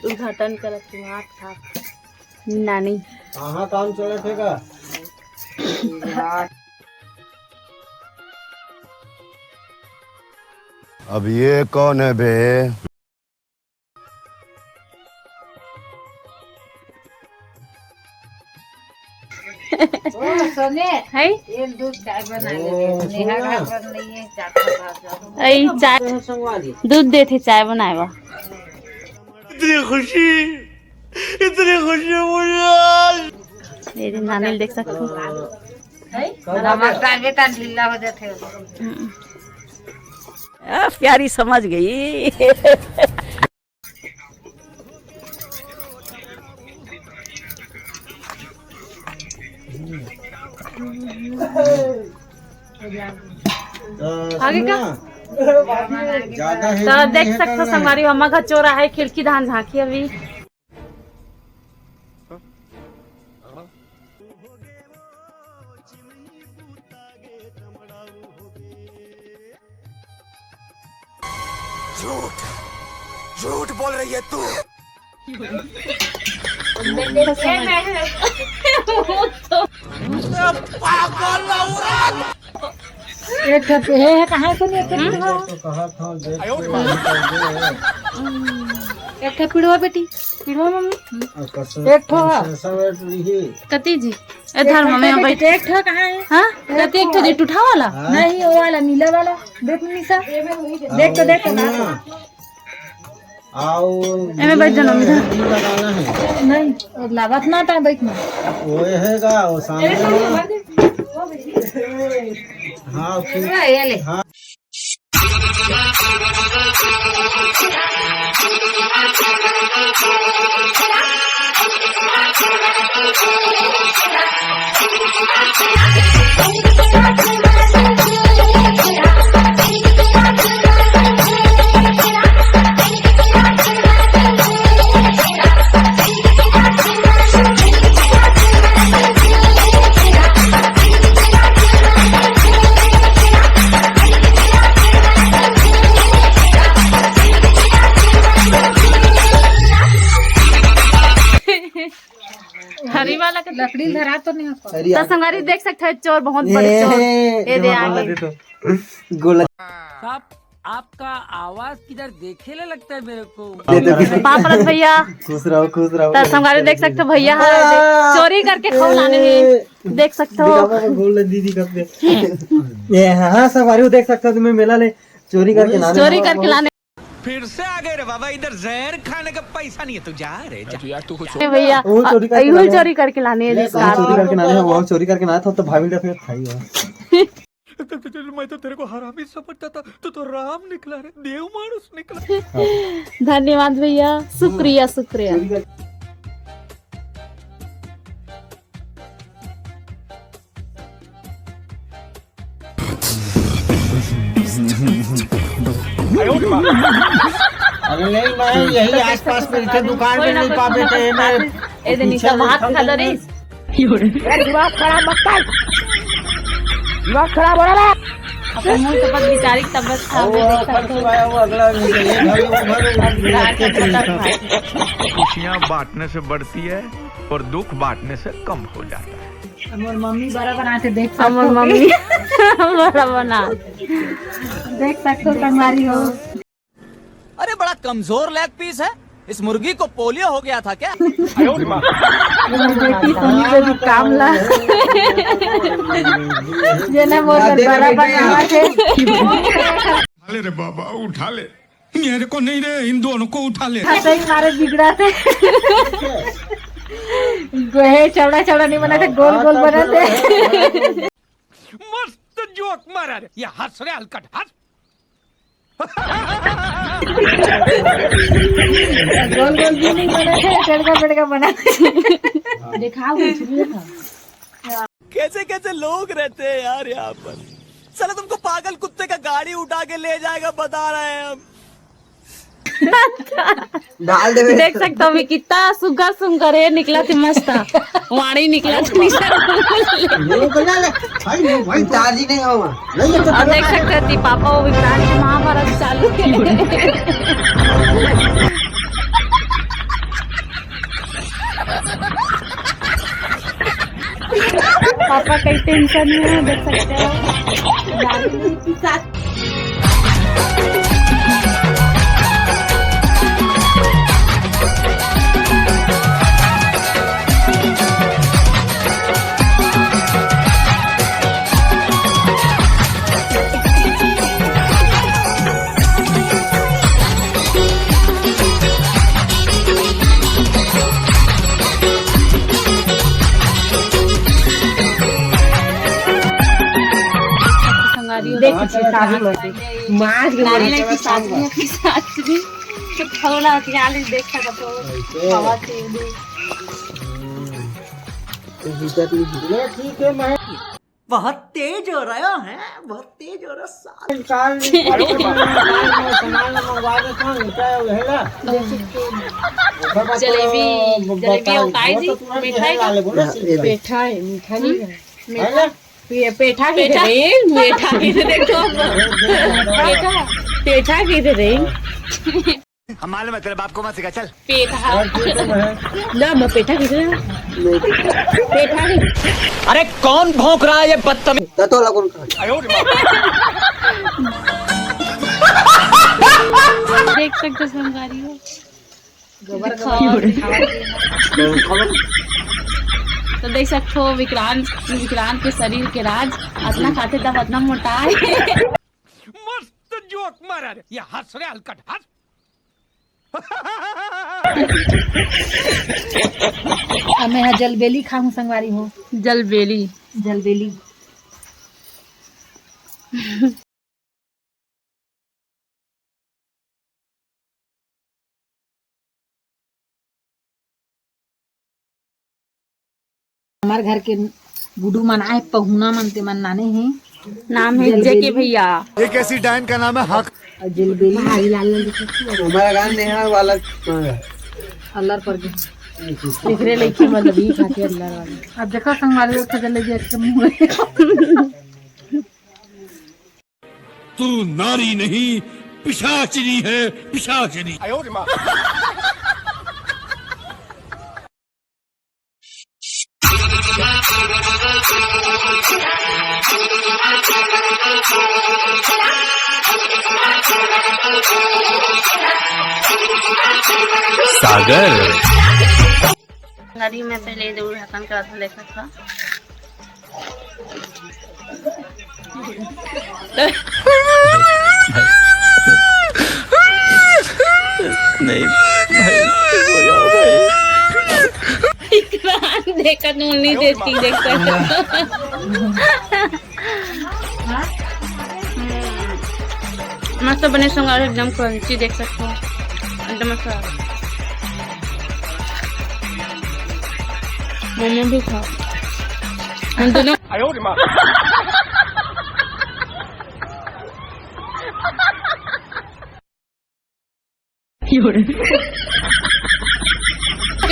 उद्घाटन करत नानी कहाँ काम चला थे का? अब ये कौन है बे? सोने है एक दूध चाय बना ले चाय दूध दे थे चाय बनाए बा। इतनी खुशी मुझे मेरी नानी देख सकते हो। बेटा ढीला हो जाते प्यारी समझ गई। आगे का तो देख सकते हो हमारी अम्मा का चोरा है खिड़की धान झांकी अभी। झूठ बोल रही है तू। कहाँ सुनिए एक पीढ़वा बेटी पीढ़वा मम्मी एक ठो कती जी इधर मम्मी एक ठो कहाँ है? हाँ कती एक ठो जी टूठा वाला नहीं वो वाला नीला वाला देख निशा देख तो एमे बैठ जाना इधर नहीं लागत ना टाइम बैठना वो हैगा वो सामने। हाँ ये ले हाँ हरी वाला का लकड़ी धरा तो नहीं होता। तो संगारी देख सकते हैं चोर बहुत बड़े चोर ये दे आगे। साहब आपका आवाज किधर देखे ले लगता है मेरे को। पापरस भैया खुश रहो तो संगारी देख सकते हो भैया चोरी करके खाओ लाने में देख सकते हो। बोल दीदी कब ये हाँ सवारी देख सकते हो तुम्हें मेला ले चोरी करके लाने फिर से आ गए रे बाबा, इधर जहर खाने का पैसा नहीं है, तू जा रे जा। यार तू कुछ भैया चोरी करके लाने चोरी करके ना था तो भाभी ने फिर खाई मैं तो तेरे को हरामी समझता था, तू तो राम निकला रे, देव मानुस निकला। धन्यवाद भैया, शुक्रिया शुक्रिया। अरे नहीं मैं यही आसपास में थे दुकान में नहीं पा बेटे मैं अपन मुंह तपत बिचारी तबत खाओ देख सकते हो। खुशियाँ बांटने से बढ़ती है और दुख बांटने से कम हो जाता है। हमार मम्मी बड़ा बनाते देख सकते हमर हो। मम्मी बड़ा बना देख सकते हो संगवारी हो। अरे बड़ा कमजोर लेग पीस है, इस मुर्गी को पोलियो हो गया था क्या? बेटी सोनी पे भी काम ला जे ना मोर बड़ा बनावा थे। ले रे बाबा उठा ले, मेरे को नहीं रे, इन दोनों को उठा ले। सही मारे बिगड़ा थे। गोहे चौड़ा चौड़ा नहीं बनाते, गोल गोल बनाते। मस्त जोक मारा रे, ये हंस रे हलकट हंस। गोल गोल भी नहीं बनाते, टेढ़का पेढ़का बनाते। दिखाओ कैसे कैसे लोग रहते हैं यार यहाँ पर। साला तुमको पागल कुत्ते का गाड़ी उठा के ले जाएगा बता रहे हैं हम। डाल दे देख सकते हो भी कितना सुगर सुंगर है, निकला थी मस्त वाणी निकला थी। चार्ज नहीं होगा। और देख सकते थी पापा वो विक्रांत की महाभारत चालू है। पापा कई टेंशन में है, देख सकते हो। देख तो थोड़ा ख्याल देख सकते हो। हवा से ठीक है मैं बहुत तेज हो रहा है, बहुत तेज हो रहा जलेबी जलेबी उताई जी मिठाई पेठा है, मीठा नहीं है। पेठा की मीठा की देखो पेठा की रे हम मालूम है तेरे बाप को मत सिखा, चल। पेठा ना मैं पेठा की पेठा की। अरे कौन भौंक रहा है ये बदतमीज? तो लगन देख सकते संगारी हो। तो देख सकते हो विक्रांत के शरीर के राज अपना खाते तब अपना मोटा है। मस्त जोक मारा रे, ये हंस रे हलकट हंस। हमें यहाँ जलबेली खाऊं संगवारी हो। जलबेली जलबेली हमारे घर के गुडू मनाए पहुना मनते मन नाने हैं। नाम है जेके भैया। एक ऐसी डायन का नाम है हक। और जलबेली हमारा गान नेहा वाला अल्लाह पर दिखरे लेके मतलब ही खाते अल्लाह वाले। अब देखो संगवारी लोग चले जे के मुंह तू नारी नहीं पिशाचिनी है, पिशाचिनी। सागर गाड़ी में पहले जरूर हसन का था देखा था। नहीं देखा नहीं देखती देख सकते। मस्त बने संगार एकदम क्रंची देख सकते हो, एकदम मस्त। मोमो भी खाओ हम दोनों।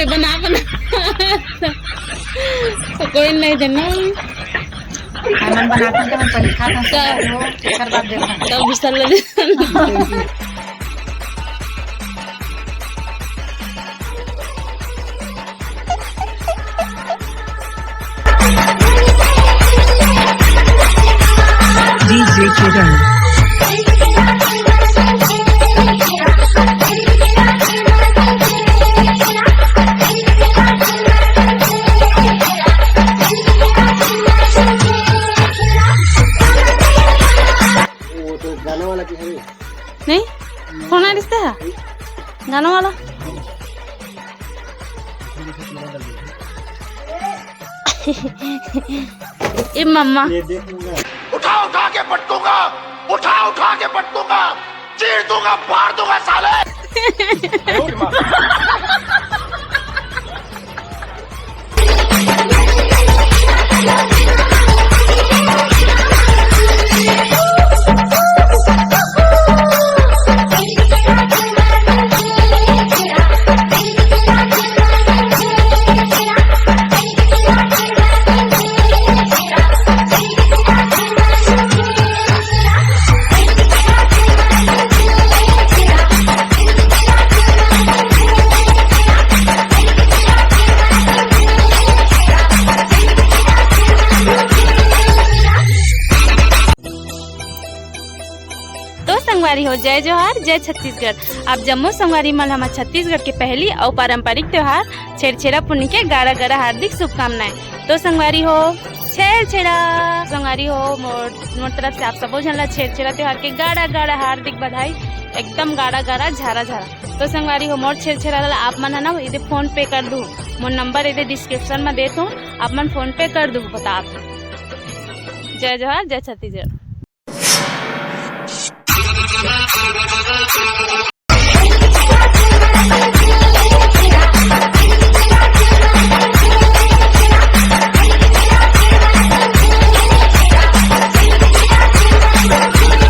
बना कोई नहीं देना खाना बनाते थे, मैं पहले खाता था, वो एकर बाद देखा। तब बिस्तर ले वो तो गाना वाला की है। नहीं कौन है रिश्ते है गाना वाला ए मम्मा ये देख लूंगा। उठा उठा के पटकूंगा, उठा उठा के पटकूंगा, चीर दूंगा, फाड़ दूंगा साले। तो संगवारी हो जय जोहार जय छत्तीसगढ़। अब जम्मू संगवारी मलहमा छत्तीसगढ़ के पहली और पारंपरिक त्योहार छेरछेरा पुन्नी के गाड़ा गाड़ा हार्दिक शुभकामनाएं। तो संगवारी हो छेरछेरा संगवारी हो मोर तरफ से आप सबो झन ला छेरछेरा त्योहार के गाड़ा गाड़ा हार्दिक बधाई। एकदम गाड़ा गाड़ा झारा झारा। तो संगवारी हो मोर छेरछेरा ला आप मन है ना इधे फोन पे कर दू, मोर नंबर इधे डिस्क्रिप्शन में देता हूँ, आप मन फोन पे कर दू बता। जय जोहार जय छत्तीसगढ़।